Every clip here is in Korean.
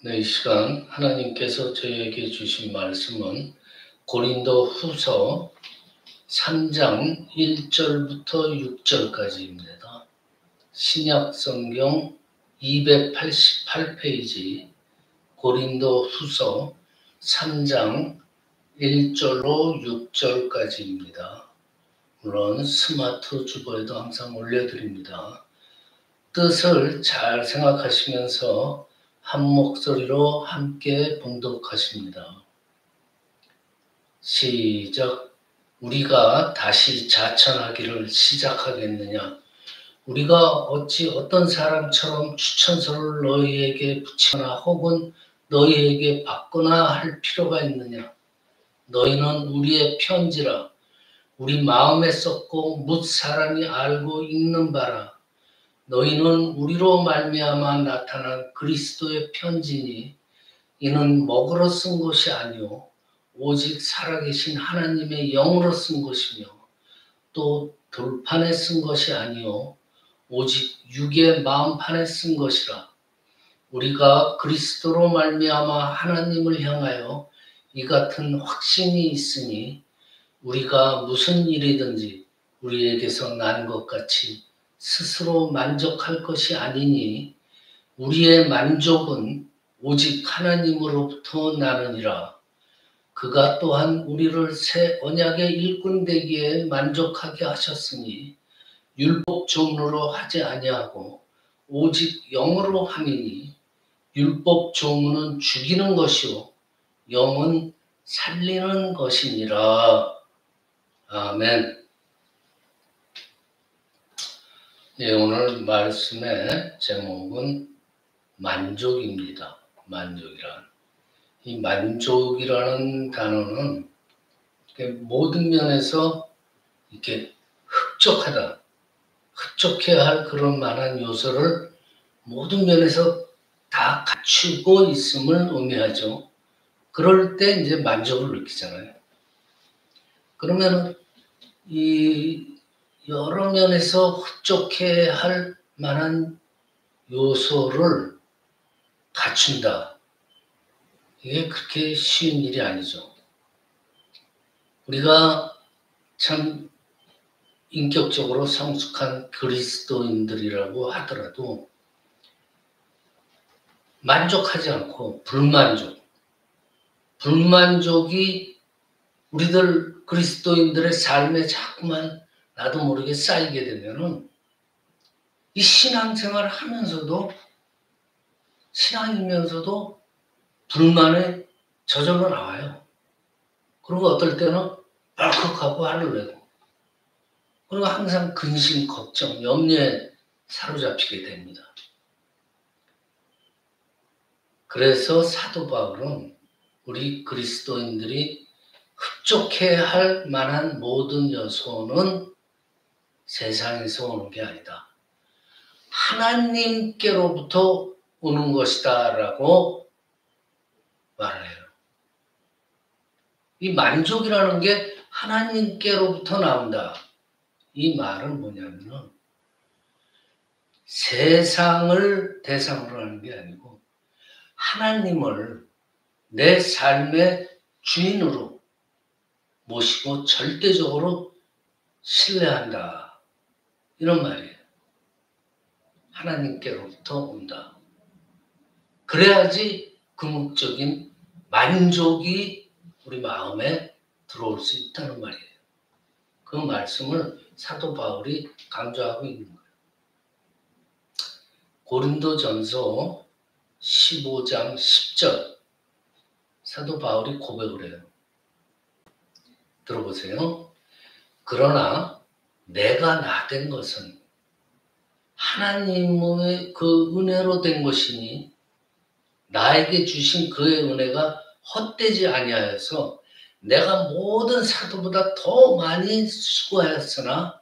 네, 이 시간 하나님께서 저희에게 주신 말씀은 고린도 후서 3장 1절부터 6절까지입니다. 신약 성경 288페이지 고린도 후서 3장 1절로 6절까지입니다. 물론 스마트 주보에도 항상 올려드립니다. 뜻을 잘 생각하시면서 한 목소리로 함께 봉독하십니다. 시작. 우리가 다시 자천하기를 시작하겠느냐? 우리가 어찌 어떤 사람처럼 추천서를 너희에게 붙이거나 혹은 너희에게 받거나 할 필요가 있느냐? 너희는 우리의 편지라. 우리 마음에 썼고 뭇 사람이 알고 읽는 바라. 너희는 우리로 말미암아 나타난 그리스도의 편지니 이는 먹으로 쓴 것이 아니요 오직 살아계신 하나님의 영으로 쓴 것이며 또 돌판에 쓴 것이 아니요 오직 육의 마음판에 쓴 것이라. 우리가 그리스도로 말미암아 하나님을 향하여 이 같은 확신이 있으니 우리가 무슨 일이든지 우리에게서 난 것 같이 스스로 만족할 것이 아니니 우리의 만족은 오직 하나님으로부터 나느니라. 그가 또한 우리를 새 언약의 일꾼 되기에 만족하게 하셨으니 율법 조문으로 하지 아니하고 오직 영으로 함이니 율법 조문은 죽이는 것이요 영은 살리는 것이니라. 아멘. 네, 오늘 말씀의 제목은 만족입니다. 만족이란. 이 만족이라는 단어는 모든 면에서 이렇게 흡족하다, 흡족해야 할 그런 만한 요소를 모든 면에서 다 갖추고 있음을 의미하죠. 그럴 때 이제 만족을 느끼잖아요. 그러면 이 여러 면에서 흡족해 할 만한 요소를 갖춘다. 이게 그렇게 쉬운 일이 아니죠. 우리가 참 인격적으로 성숙한 그리스도인들이라고 하더라도 만족하지 않고 불만족이 우리들 그리스도인들의 삶에 자꾸만 나도 모르게 쌓이게 되면은 이 신앙생활을 하면서도 신앙이면서도 불만에 저절로 나와요. 그리고 어떨 때는 벌컥하고 화를 내고 그리고 항상 근심, 걱정, 염려에 사로잡히게 됩니다. 그래서 사도 바울은 우리 그리스도인들이 흡족해 할 만한 모든 요소는 세상에서 오는 게 아니다. 하나님께로부터 오는 것이다 라고 말을 해요. 이 만족이라는 게 하나님께로부터 나온다. 이 말은 뭐냐면은 세상을 대상으로 하는 게 아니고 하나님을 내 삶의 주인으로 모시고 절대적으로 신뢰한다. 이런 말이에요. 하나님께로부터 온다. 그래야지 궁극적인 만족이 우리 마음에 들어올 수 있다는 말이에요. 그 말씀을 사도 바울이 강조하고 있는 거예요. 고린도전서 15장 10절 사도 바울이 고백을 해요. 들어보세요. 그러나 내가 나 된 것은 하나님의 그 은혜로 된 것이니 나에게 주신 그의 은혜가 헛되지 아니하여서 내가 모든 사도보다 더 많이 수고하였으나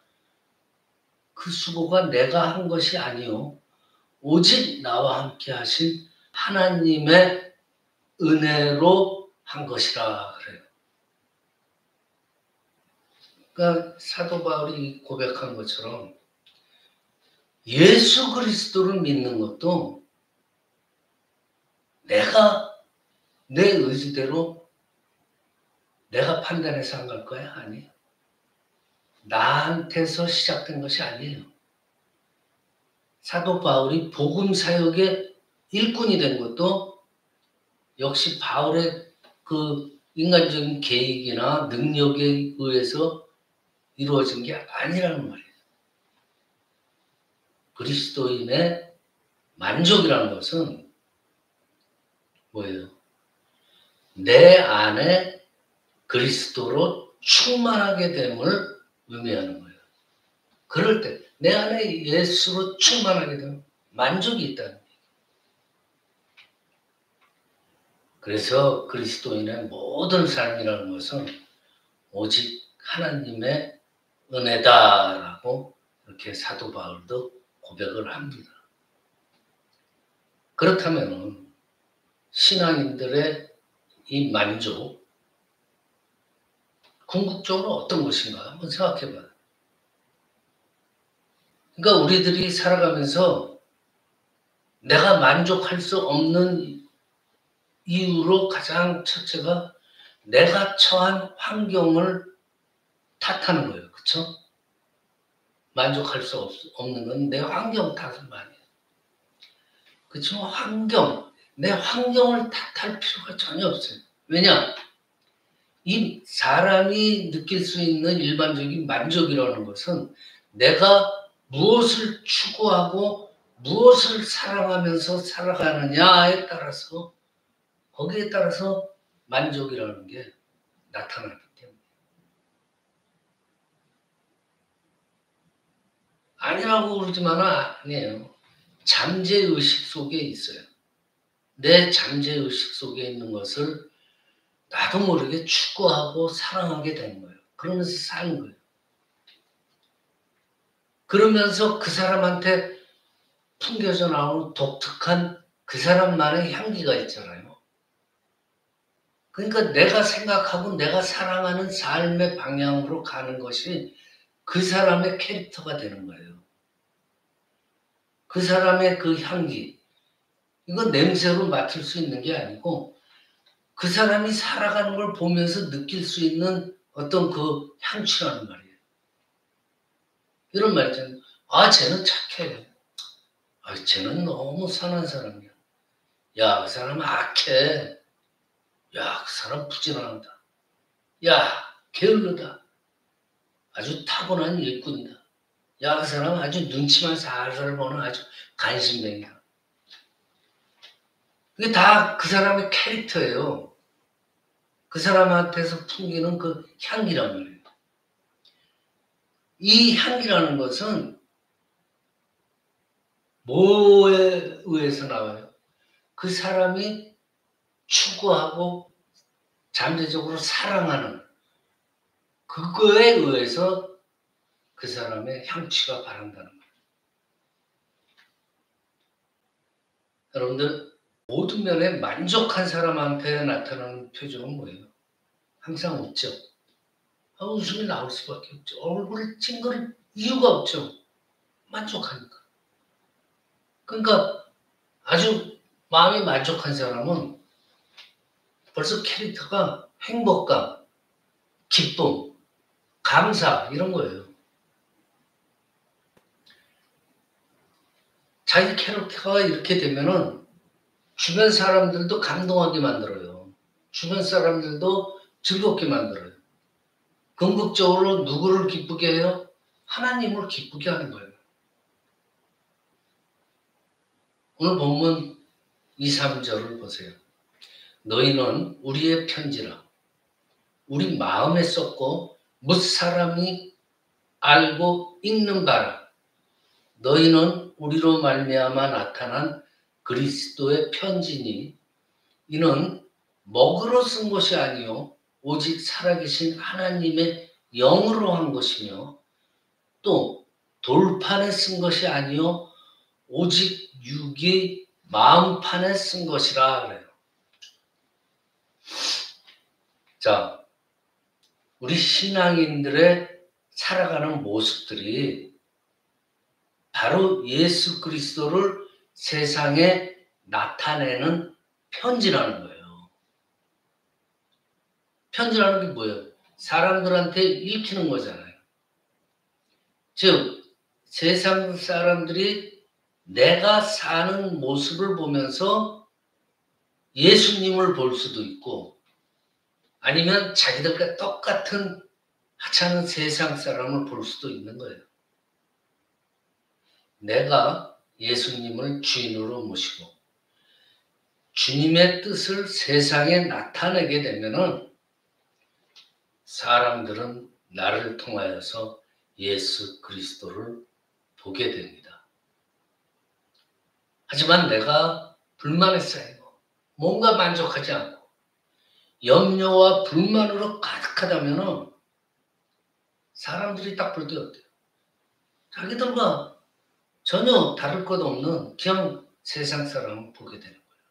그 수고가 내가 한 것이 아니요 오직 나와 함께 하신 하나님의 은혜로 한 것이라 그래요. 그러니까 사도 바울이 고백한 것처럼 예수 그리스도를 믿는 것도 내가 내 의지대로 내가 판단해서 한 걸 거야? 아니에요. 나한테서 시작된 것이 아니에요. 사도 바울이 복음 사역의 일꾼이 된 것도 역시 바울의 그 인간적인 계획이나 능력에 의해서 이루어진 게 아니라는 말이에요. 그리스도인의 만족이라는 것은 뭐예요? 내 안에 그리스도로 충만하게 됨을 의미하는 거예요. 그럴 때 내 안에 예수로 충만하게 되면 만족이 있다는 거예요. 그래서 그리스도인의 모든 삶이라는 것은 오직 하나님의 은혜다라고 이렇게 사도 바울도 고백을 합니다. 그렇다면 신앙인들의 이 만족, 궁극적으로 어떤 것인가 한번 생각해 봐요. 그러니까 우리들이 살아가면서 내가 만족할 수 없는 이유로 가장 첫째가 내가 처한 환경을 탓하는 거예요. 그렇죠? 만족할 수 없는 건 내 환경 탓은 많이에요. 그렇죠? 환경, 내 환경을 탓할 필요가 전혀 없어요. 왜냐? 이 사람이 느낄 수 있는 일반적인 만족이라는 것은 내가 무엇을 추구하고 무엇을 사랑하면서 살아가느냐에 따라서 거기에 따라서 만족이라는 게 나타나기 때문에 아니라고 그러지만은 아니에요. 잠재의식 속에 있어요. 내 잠재의식 속에 있는 것을 나도 모르게 추구하고 사랑하게 되는 거예요. 그러면서 사는 거예요. 그러면서 그 사람한테 풍겨져 나오는 독특한 그 사람만의 향기가 있잖아요. 그러니까 내가 생각하고 내가 사랑하는 삶의 방향으로 가는 것이 그 사람의 캐릭터가 되는 거예요. 그 사람의 그 향기, 이건 냄새로 맡을 수 있는 게 아니고 그 사람이 살아가는 걸 보면서 느낄 수 있는 어떤 그 향취라는 말이에요. 이런 말 있잖아요. 아, 쟤는 착해. 아, 쟤는 너무 선한 사람이야. 야, 그 사람은 악해. 야, 그 사람 부지런하다. 야, 게을르다. 아주 타고난 일꾼이다. 야, 그 사람은 아주 눈치만 살살 보는 아주 간신뱅이다. 그게 다 그 사람의 캐릭터예요. 그 사람한테서 풍기는 그 향기란 말이에요. 이 향기라는 것은 뭐에 의해서 나와요? 그 사람이 추구하고 잠재적으로 사랑하는 그거에 의해서 그 사람의 향취가 바란다는 거예요. 여러분들 모든 면에 만족한 사람한테 나타나는 표정은 뭐예요? 항상 웃죠. 웃음이 나올 수밖에 없죠. 얼굴을 찡그릴 이유가 없죠. 만족하니까. 그러니까 아주 마음이 만족한 사람은 벌써 캐릭터가 행복감, 기쁨, 감사 이런 거예요. 자기 캐릭터가 이렇게 되면은 주변 사람들도 감동하게 만들어요. 주변 사람들도 즐겁게 만들어요. 궁극적으로 누구를 기쁘게 해요? 하나님을 기쁘게 하는 거예요. 오늘 본문 2, 3절을 보세요. 너희는 우리의 편지라 우리 마음에 썼고 무사람이 알고 읽는 바라. 너희는 우리로 말미암아 나타난 그리스도의 편지니 이는 먹으로 쓴 것이 아니요 오직 살아계신 하나님의 영으로 한 것이며 또 돌판에 쓴 것이 아니요 오직 육의 마음판에 쓴 것이라 그래요. 자, 우리 신앙인들의 살아가는 모습들이 바로 예수 그리스도를 세상에 나타내는 편지라는 거예요. 편지라는 게 뭐예요? 사람들한테 읽히는 거잖아요. 즉 세상 사람들이 내가 사는 모습을 보면서 예수님을 볼 수도 있고 아니면 자기들과 똑같은 하찮은 세상 사람을 볼 수도 있는 거예요. 내가 예수님을 주인으로 모시고 주님의 뜻을 세상에 나타내게 되면은 사람들은 나를 통하여서 예수 그리스도를 보게 됩니다. 하지만 내가 불만에 쌓이고 뭔가 만족하지 않고 염려와 불만으로 가득하다면 사람들이 딱 볼 때 어때요? 자기들과 전혀 다를 것 없는 그냥 세상 사람을 보게 되는 거예요.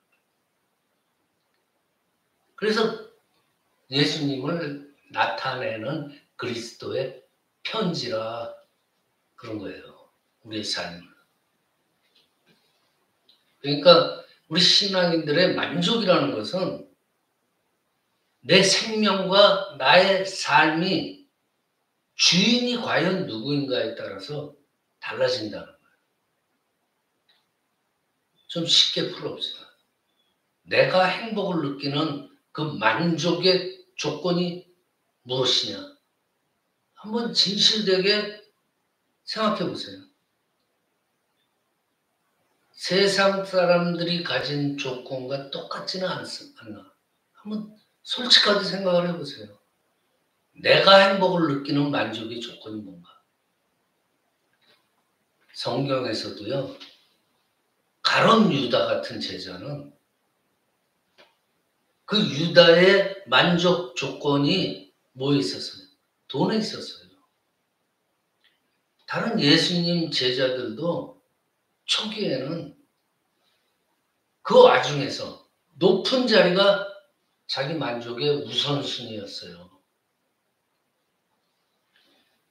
그래서 예수님을 나타내는 그리스도의 편지라 그런 거예요. 우리의 삶을. 그러니까 우리 신앙인들의 만족이라는 것은 내 생명과 나의 삶이 주인이 과연 누구인가에 따라서 달라진다는 거예요. 좀 쉽게 풀어봅시다. 내가 행복을 느끼는 그 만족의 조건이 무엇이냐? 한번 진실되게 생각해 보세요. 세상 사람들이 가진 조건과 똑같지는 않나? 한번 솔직하게 생각을 해보세요. 내가 행복을 느끼는 만족의 조건이 뭔가? 성경에서도요. 가룟 유다 같은 제자는 그 유다의 만족 조건이 뭐에 있었어요? 돈에 있었어요. 다른 예수님 제자들도 초기에는 그 와중에서 높은 자리가 자기 만족의 우선순위였어요.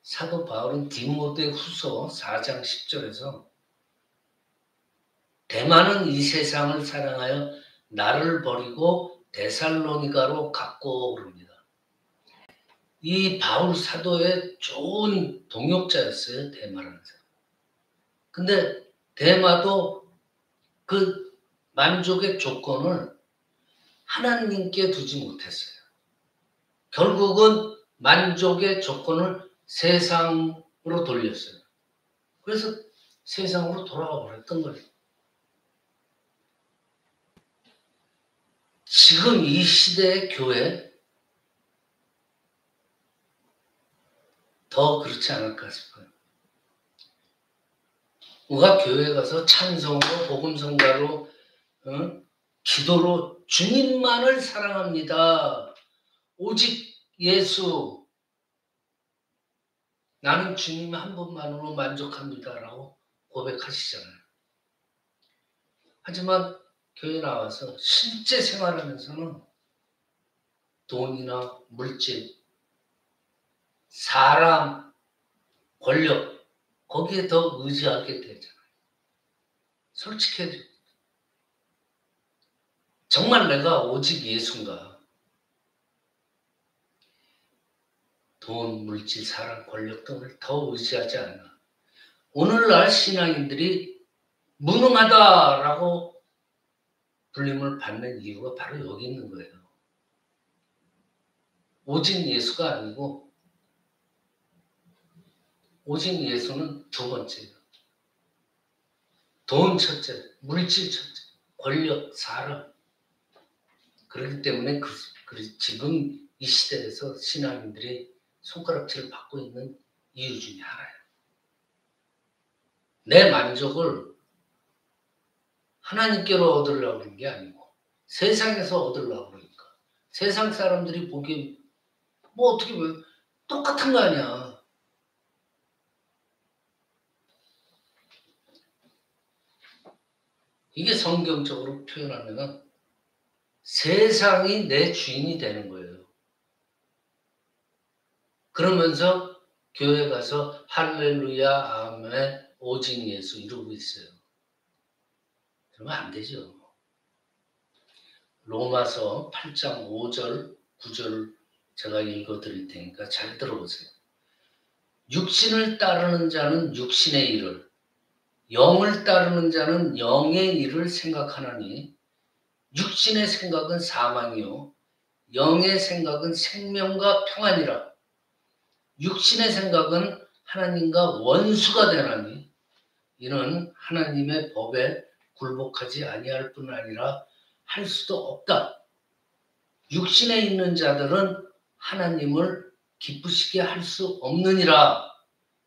사도 바울은 디모데 후서 4장 10절에서 대만은 이 세상을 사랑하여 나를 버리고 데살로니가로 갔고 그럽니다. 이 바울 사도의 좋은 동역자였어요. 대마라는 사람. 근데 대마도 그 만족의 조건을 하나님께 두지 못했어요. 결국은 만족의 조건을 세상으로 돌렸어요. 그래서 세상으로 돌아가 버렸던 거예요. 지금 이 시대의 교회 더 그렇지 않을까 싶어요. 우리가 교회 가서 찬송으로 복음성가로 기도로 주님만을 사랑합니다. 오직 예수 나는 주님 한 분만으로 만족합니다라고 고백하시잖아요. 하지만 교회 나와서 실제 생활하면서는 돈이나 물질, 사람, 권력 거기에 더 의지하게 되잖아요. 솔직해져. 정말 내가 오직 예수인가? 돈, 물질, 사람, 권력 등을 더 의지하지 않나. 오늘날 신앙인들이 무능하다라고 불림을 받는 이유가 바로 여기 있는 거예요. 오직 예수가 아니고 오직 예수는 두 번째예요. 돈 첫째, 물질 첫째, 권력, 사람. 그렇기 때문에 지금 이 시대에서 신앙인들이 손가락질을 받고 있는 이유 중에 하나예요. 내 만족을 하나님께로 얻으려고 하는 게 아니고 세상에서 얻으려고 그러니까. 세상 사람들이 보기엔 뭐 어떻게 보면 똑같은 거 아니야. 이게 성경적으로 표현하면 세상이 내 주인이 되는 거예요. 그러면서 교회 가서 할렐루야, 아멘, 오직 예수 이러고 있어요. 그러면 안 되죠. 로마서 8장 5절, 9절 제가 읽어드릴 테니까 잘 들어보세요. 육신을 따르는 자는 육신의 일을, 영을 따르는 자는 영의 일을 생각하나니 육신의 생각은 사망이요 영의 생각은 생명과 평안이라. 육신의 생각은 하나님과 원수가 되나니 이는 하나님의 법에 굴복하지 아니할 뿐 아니라 할 수도 없다. 육신에 있는 자들은 하나님을 기쁘시게 할 수 없느니라.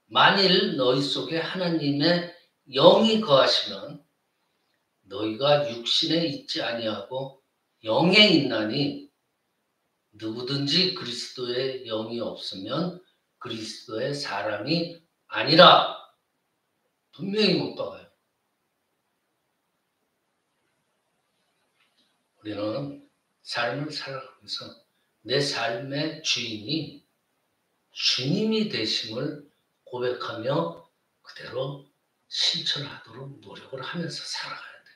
만일 너희 속에 하나님의 영이 거하시면 너희가 육신에 있지 아니하고 영에 있나니 누구든지 그리스도의 영이 없으면 그리스도의 사람이 아니라. 분명히 못 박아요. 우리는 삶을 살아가면서 내 삶의 주인이 주님이 되심을 고백하며 그대로 실천하도록 노력을 하면서 살아가야 돼.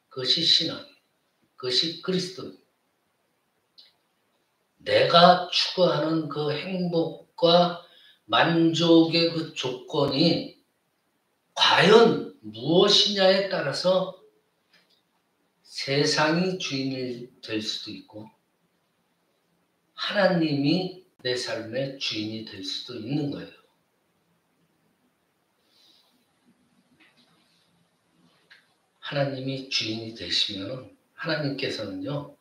그것이 신앙이에요. 그것이 그리스도입니다. 내가 추구하는 그 행복과 만족의 그 조건이 과연 무엇이냐에 따라서 세상이 주인이 될 수도 있고 하나님이 내 삶의 주인이 될 수도 있는 거예요. 하나님이 주인이 되시면 하나님께서는요,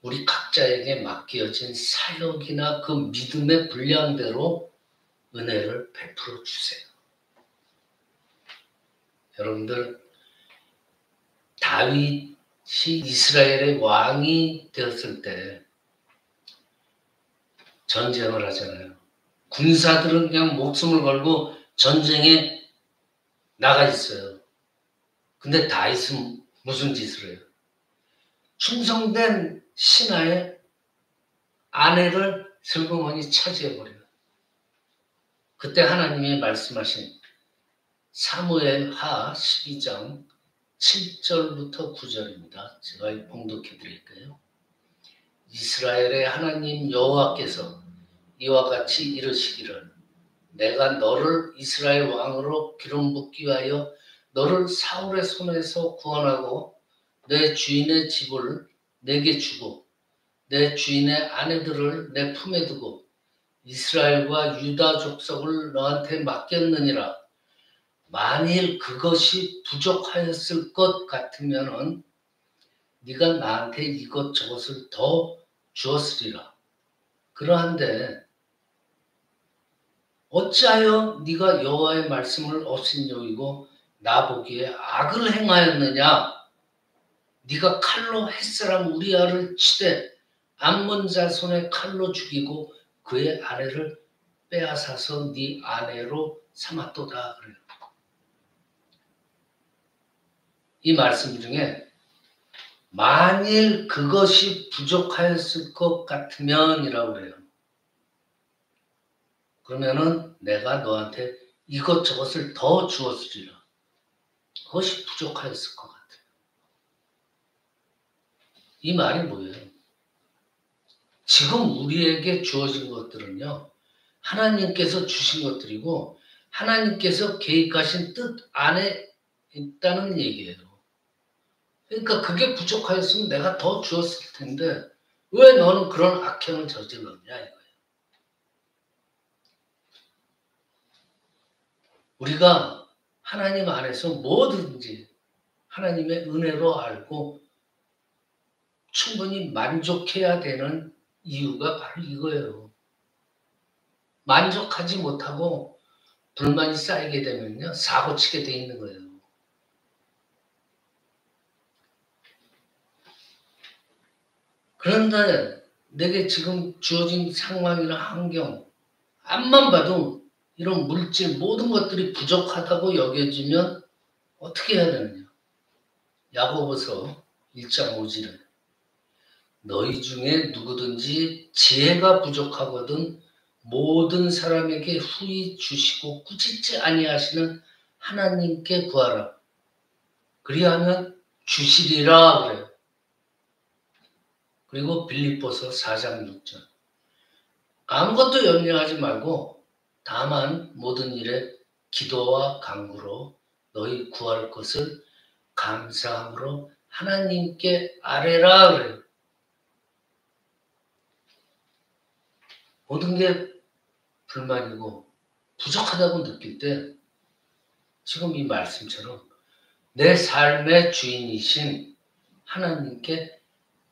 우리 각자에게 맡겨진 사역이나 그 믿음의 분량대로 은혜를 베풀어 주세요. 여러분들, 다윗이 이스라엘의 왕이 되었을 때 전쟁을 하잖아요. 군사들은 그냥 목숨을 걸고 전쟁에 나가 있어요. 근데 다윗은 무슨 짓을 해요? 충성된 신하의 아내를 슬그머니 차지해버려요. 그때 하나님이 말씀하신 사무엘하 12장 7절부터 9절입니다. 제가 봉독해 드릴게요. 이스라엘의 하나님 여호와께서 이와 같이 이르시기를 내가 너를 이스라엘 왕으로 기름 붓기 위하여 너를 사울의 손에서 구원하고 내 주인의 집을 내게 주고 내 주인의 아내들을 내 품에 두고 이스라엘과 유다 족속을 너한테 맡겼느니라. 만일 그것이 부족하였을 것 같으면은 네가 나한테 이것저것을 더 주었으리라. 그러한데 어찌하여 네가 여호와의 말씀을 없인 여기고 나보기에 악을 행하였느냐? 네가 칼로 햇사람 우리아를 치되 암몬 자손의 칼로 죽이고 그의 아내를 빼앗아서 네 아내로 삼았도다. 그래요. 이 말씀 중에 만일 그것이 부족하였을 것 같으면 이라고 그래요. 그러면은 내가 너한테 이것저것을 더 주었으리라. 그것이 부족하였을 것 같아요. 이 말이 뭐예요? 지금 우리에게 주어진 것들은요, 하나님께서 주신 것들이고 하나님께서 계획하신 뜻 안에 있다는 얘기예요. 그러니까 그게 부족하였으면 내가 더 주었을 텐데 왜 너는 그런 악행을 저질렀냐 이거예요. 우리가 하나님 안에서 뭐든지 하나님의 은혜로 알고 충분히 만족해야 되는 이유가 바로 이거예요. 만족하지 못하고 불만이 쌓이게 되면요, 사고치게 돼 있는 거예요. 그런데 내게 지금 주어진 상황이나 환경, 앞만 봐도 이런 물질 모든 것들이 부족하다고 여겨지면 어떻게 해야 되느냐? 야고보서 1장 5절에 너희 중에 누구든지 지혜가 부족하거든 모든 사람에게 후히 주시고 꾸짖지 아니하시는 하나님께 구하라. 그리하면 주시리라 그래요. 그리고 빌립보서 4장 6절. 아무것도 염려하지 말고 다만 모든 일에 기도와 간구로 너희 구할 것을 감사함으로 하나님께 아뢰라 그래요. 모든 게 불만이고 부족하다고 느낄 때 지금 이 말씀처럼 내 삶의 주인이신 하나님께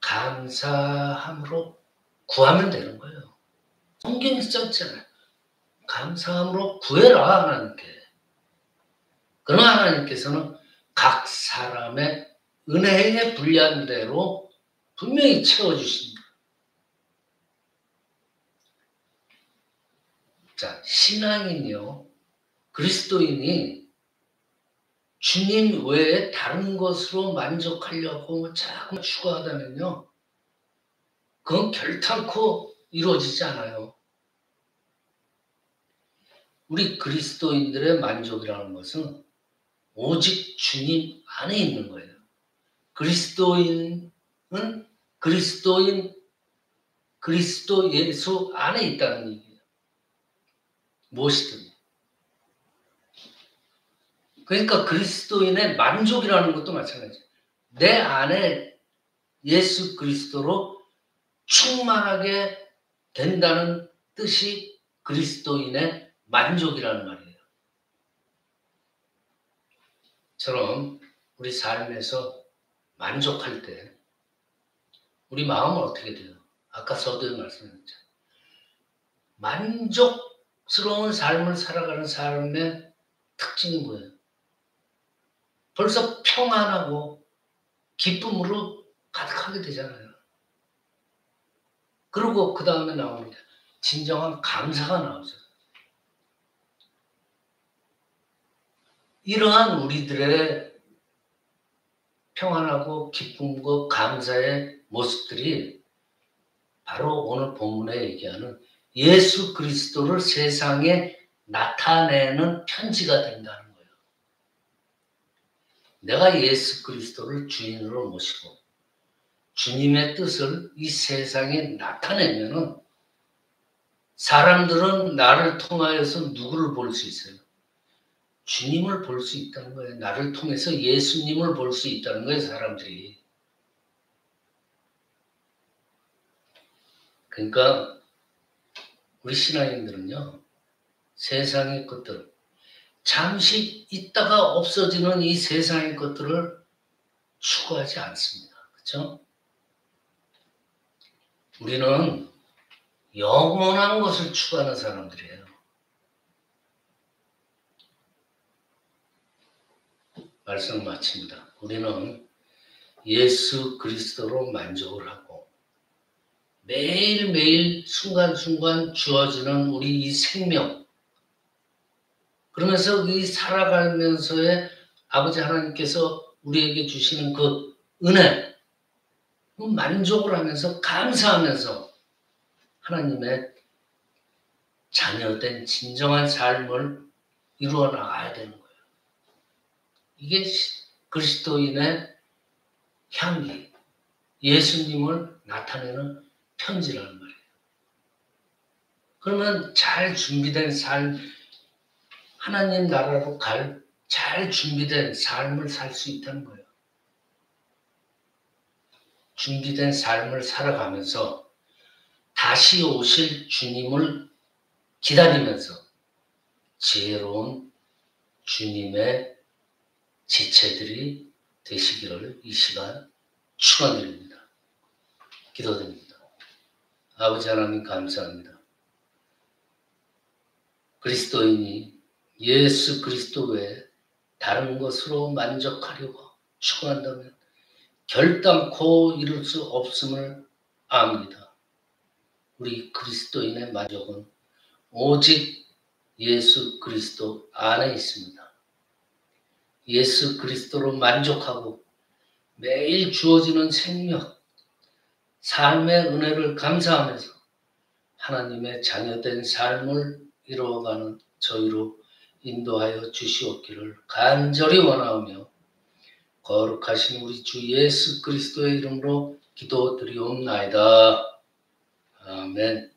감사함으로 구하면 되는 거예요. 성경에 썼잖아요. 감사함으로 구해라 하나님께. 그러나 하나님께서는 각 사람의 은혜에 불리한 대로 분명히 채워주십니다. 자, 신앙인이요. 그리스도인이 주님 외에 다른 것으로 만족하려고 자꾸 추구하다면요. 그건 결탄코 이루어지지 않아요. 우리 그리스도인들의 만족이라는 것은 오직 주님 안에 있는 거예요. 그리스도인은 그리스도 예수 안에 있다는 얘기예요. 무엇이든. 그러니까 그리스도인의 만족이라는 것도 마찬가지예요. 내 안에 예수 그리스도로 충만하게 된다는 뜻이 그리스도인의 만족이라는 말이에요. 처럼 우리 삶에서 만족할 때 우리 마음은 어떻게 돼요? 아까 서두에 말씀드렸죠. 만족스러운 삶을 살아가는 사람의 특징이 뭐예요? 벌써 평안하고 기쁨으로 가득하게 되잖아요. 그리고 그 다음에 나옵니다. 진정한 감사가 나오죠. 이러한 우리들의 평안하고 기쁨과 감사의 모습들이 바로 오늘 본문에 얘기하는 예수 그리스도를 세상에 나타내는 편지가 된다는 거예요. 내가 예수 그리스도를 주인으로 모시고 주님의 뜻을 이 세상에 나타내면은 사람들은 나를 통하여서 누구를 볼 수 있어요? 주님을 볼 수 있다는 거예요. 나를 통해서 예수님을 볼 수 있다는 거예요, 사람들이. 그러니까 우리 신앙인들은요, 세상의 것들, 잠시 있다가 없어지는 이 세상의 것들을 추구하지 않습니다. 그렇죠? 우리는 영원한 것을 추구하는 사람들이에요. 말씀 마칩니다. 우리는 예수 그리스도로 만족을 하고 매일매일 순간순간 주어지는 우리 이 생명, 그러면서 이 살아가면서의 아버지 하나님께서 우리에게 주시는 그 은혜, 그 만족을 하면서 감사하면서 하나님의 자녀된 진정한 삶을 이루어 나가야 되는 거예요. 이게 그리스도인의 향기, 예수님을 나타내는 편지라는 말이에요. 그러면 잘 준비된 삶, 하나님 나라로 갈 잘 준비된 삶을 살 수 있다는 거예요. 준비된 삶을 살아가면서 다시 오실 주님을 기다리면서 지혜로운 주님의 지체들이 되시기를 이 시간 축원드립니다. 기도드립니다. 아버지 하나님 감사합니다. 그리스도인이 예수 그리스도 외에 다른 것으로 만족하려고 추구한다면 결단코 이룰 수 없음을 압니다. 우리 그리스도인의 만족은 오직 예수 그리스도 안에 있습니다. 예수 그리스도로 만족하고 매일 주어지는 생명, 삶의 은혜를 감사하면서 하나님의 자녀된 삶을 이루어가는 저희로 인도하여 주시옵기를 간절히 원하오며 거룩하신 우리 주 예수 그리스도의 이름으로 기도드리옵나이다. 아멘.